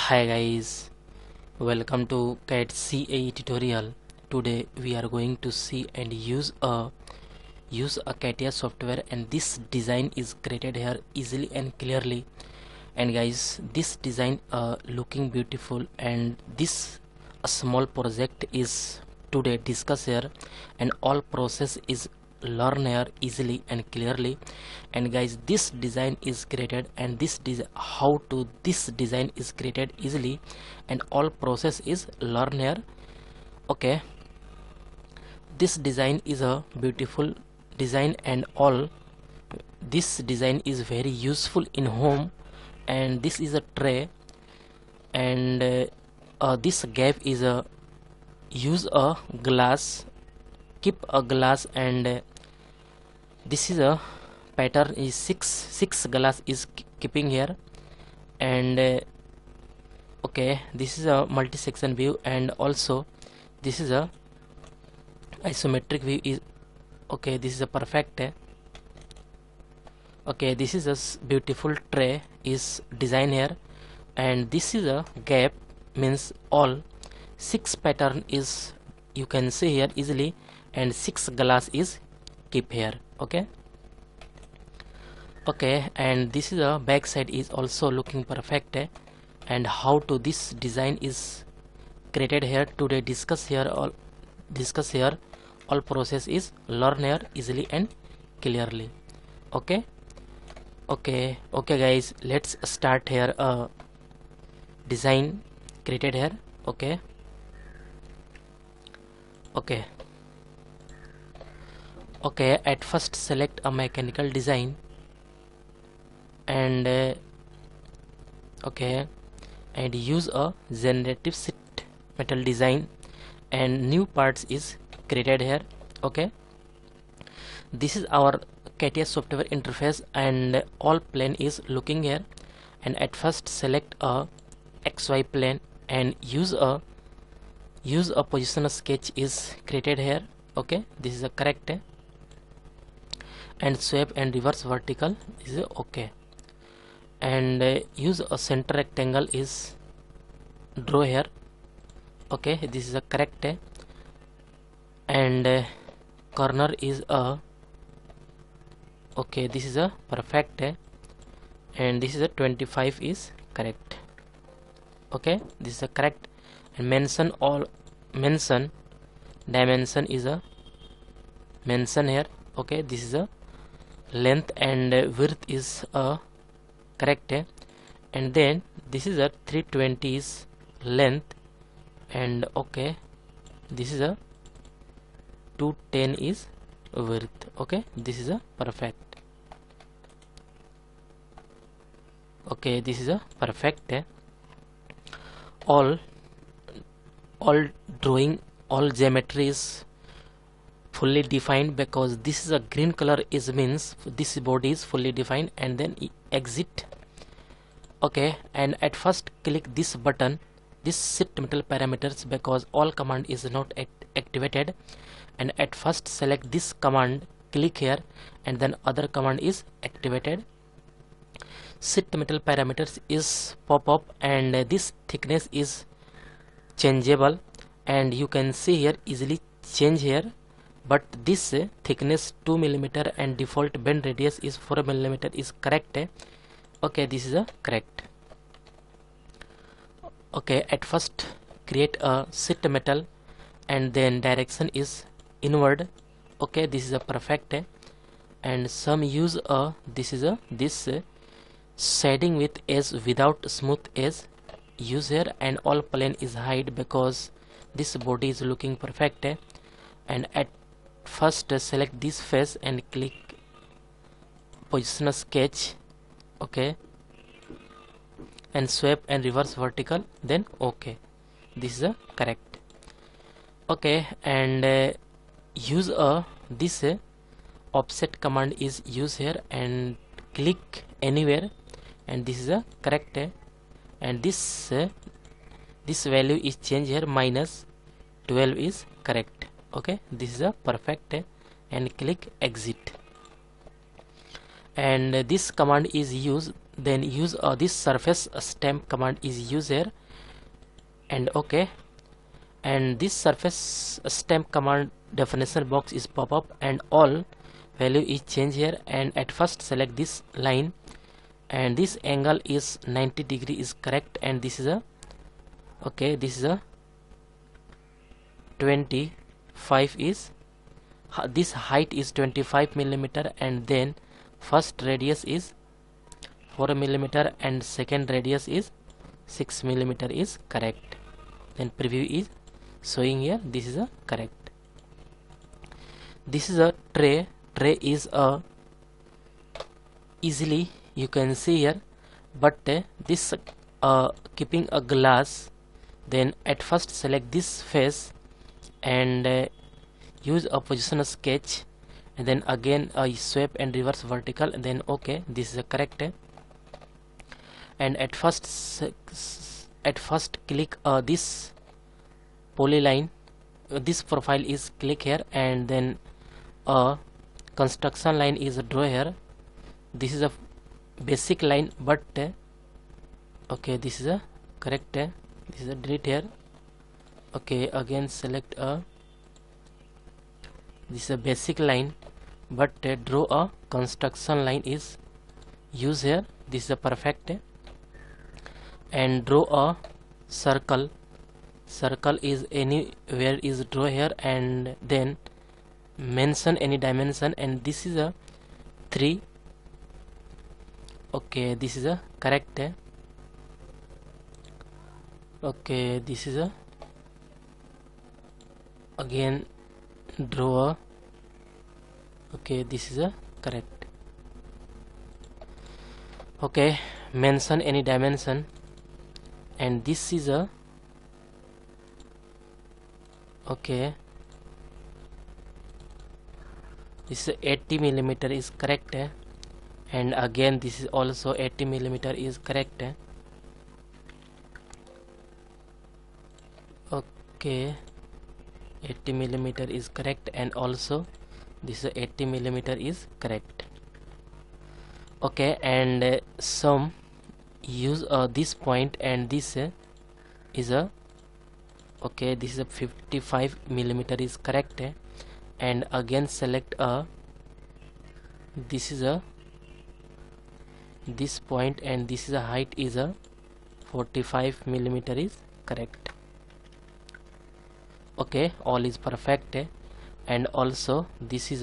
Hi guys, welcome to CAD CAE tutorial. Today we are going to see and use a CATIA software, and this design is created here easily and clearly. And guys, this design looking beautiful, and this a small project is today discuss here, and all process is learn here easily and clearly. And guys, this design is created, and this how to this design is created easily, and all process is learn here. Okay, this design is a beautiful design, and all this design is very useful in home. And this is a tray, and this gap is a use a glass, keep a glass, and this is a pattern is six glass is keeping here. And okay, this is a multi-section view, and also this is a isometric view is okay. This is a perfect. Okay, this is a beautiful tray is design here, and this is a gap, means all six pattern is you can see here easily, and six glass is keep here. Okay, and this is a back side is also looking perfect. And how to this design is created here today discuss here all process is learn here easily and clearly. Okay guys, let's start here design created here. Okay, at first select a mechanical design, and and use a generative sheet metal design, and new parts is created here. Okay, this is our CATIA software interface, and all plane is looking here. And at first select a XY plane, and use a position sketch is created here. Okay, this is a correct. And sweep and reverse vertical is okay. And use a center rectangle is draw here. Okay, this is a correct. And corner is a okay, this is a perfect. And this is a 25 is correct. Okay, this is a correct. And mention dimension is a mention here. Okay, this is a length, and width is a correct. And then this is a 320 is length, and okay, this is a 210 is width. Okay, this is a perfect. Okay, this is a perfect. All drawing, all geometry is fully defined, because this is a green color is means this body is fully defined. And then exit. Okay, and at first click this button, this sheet metal parameters, because all command is not activated. And at first select this command, click here, and then other command is activated. Sheet metal parameters is pop up, and this thickness is changeable, and you can see here easily change here. But this thickness 2 mm and default bend radius is 4 mm is correct. Okay, this is a correct. Okay, at first create a sheet metal, and then direction is inward. Okay, this is a perfect. And some use a this is a shading with edge without smooth edge use here. And all plane is hide, because this body is looking perfect. And at first select this face and click position sketch. Okay, and sweep and reverse vertical, then okay, this is a correct. Okay, and use a this offset command is used here, and click anywhere, and this is a correct. And this value is changed here, -12 is correct. Okay, this is a perfect. And click exit. And this command is used, then use this surface stamp command is used here, and okay, and this surface stamp command definition box is pop up and all value is changed here. And at first select this line, and this angle is 90 degree is correct, and this is a okay, this is a 25 is this height is 25 millimeter, and then first radius is 4 millimeter and second radius is 6 millimeter is correct. Then preview is showing here, this is a correct. This is a tray is a easily you can see here, but this keeping a glass, then at first select this face and use a position sketch, and then again sweep and reverse vertical, and then okay, this is a correct. And at first click this polyline, this profile is click here, and then a construction line is draw here. This is a basic line, but okay, this is a correct. This is a delete here. Okay, again select a this is a basic line, but draw a construction line is use here. This is a perfect. And draw a circle is anywhere is draw here, and then mention any dimension, and this is a 3. Okay, this is a correct. Okay, this is a again draw a okay, this is a correct. Okay, mention any dimension, and this is a okay, this is 80 millimeter is correct, and again this is also 80 millimeter is correct. Okay, 80 millimeter is correct, and also this is 80 millimeter is correct. Okay, and some use this point, and this is a okay, this is a 55 millimeter is correct, and again select a this is a this point, and this is a height is a 45 millimeter is correct. Okay, all is perfect. And also this is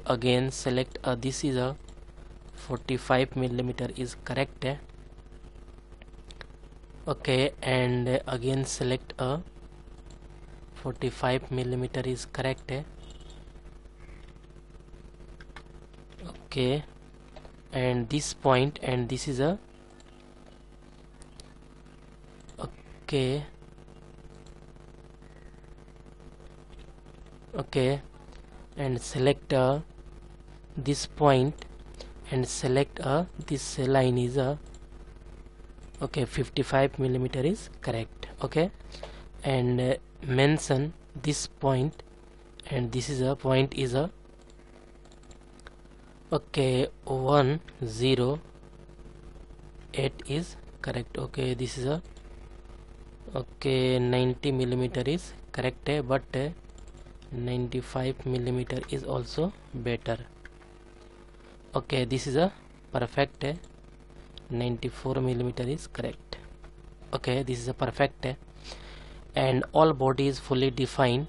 again select this is a 45 millimeter is correct. Okay, and again select a 45 millimeter is correct. Okay, and this point, and this is a okay, okay, and select this point, and select this line is a okay, 55 millimeter is correct. Okay, and mention this point, and this is a point is a okay, 108 is correct. Okay, this is a okay, 90 millimeter is correct, but 95 millimeter is also better. Okay, this is a perfect. 94 millimeter is correct. Okay, this is a perfect, and all body is fully defined.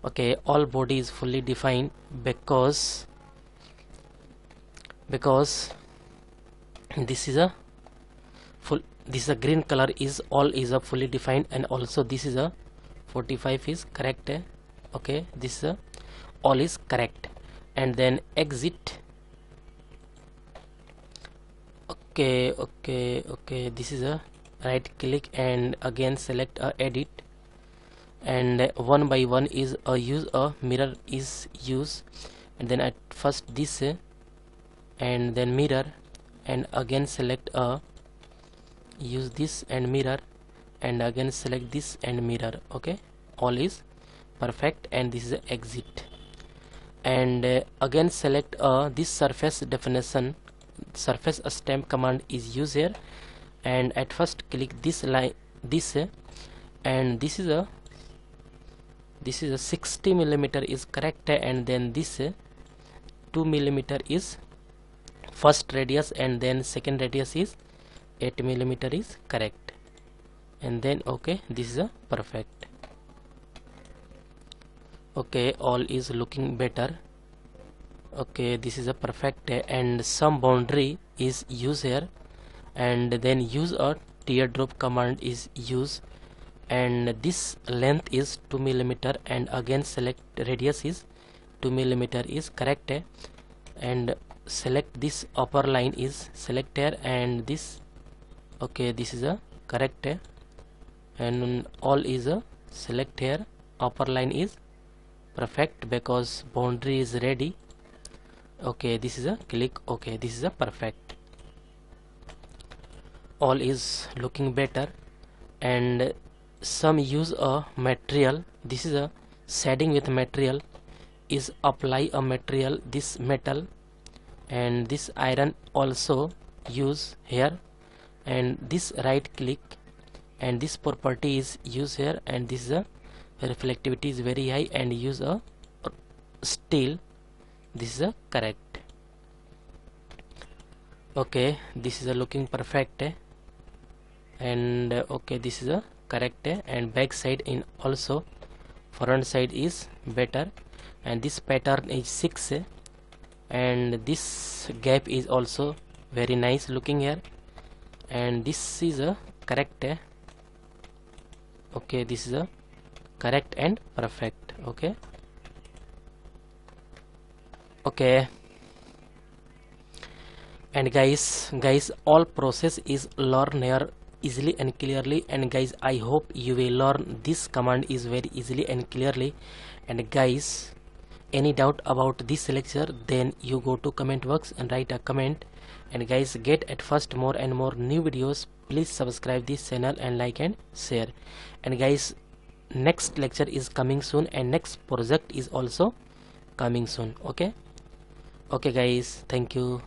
Okay, all body is fully defined because this is a full, this is a green color is all is a fully defined, and also this is a 45 is correct. Okay, this is a all is correct, and then exit. Okay, this is a right click, and again select edit, and one by one is use a mirror is use, and then at first this and then mirror, and again select use this and mirror, and again select this and mirror. Okay, all is perfect, and this is a exit. and again select this surface definition. Surface stamp command is used here, and at first click this line, and this is a 60 millimeter is correct, and then this 2 millimeter is first radius, and then second radius is 8 millimeter is correct, and then okay, this is a perfect. Okay, all is looking better. Okay, this is a perfect, and some boundary is used here, and then use a teardrop command is used, and this length is 2 millimeter, and again select radius is 2 millimeter is correct, and select this upper line is select here, and this okay, this is a correct, and all is a select here, upper line is perfect because boundary is ready. Okay, this is a click okay, this is a perfect. All is looking better, and some use a material. This is a shading with material is apply a material, this metal, and this iron also use here, and this right click, and this property is used here, and this is a reflectivity is very high, and use a steel, this is a correct. Okay, this is a looking perfect, and okay, this is a correct, and back side in also front side is better, and this pattern is 6, and this gap is also very nice looking here, and this is a correct. Okay, this is a correct and perfect. Okay, okay, and guys all process is learn here easily and clearly, and guys I hope you will learn this command is very easily and clearly. And guys, any doubt about this lecture, then you go to comment box and write a comment. And guys, get at first more and more new videos, please subscribe this channel and like and share. And guys, next lecture is coming soon, and next project is also coming soon. Okay, okay guys, thank you.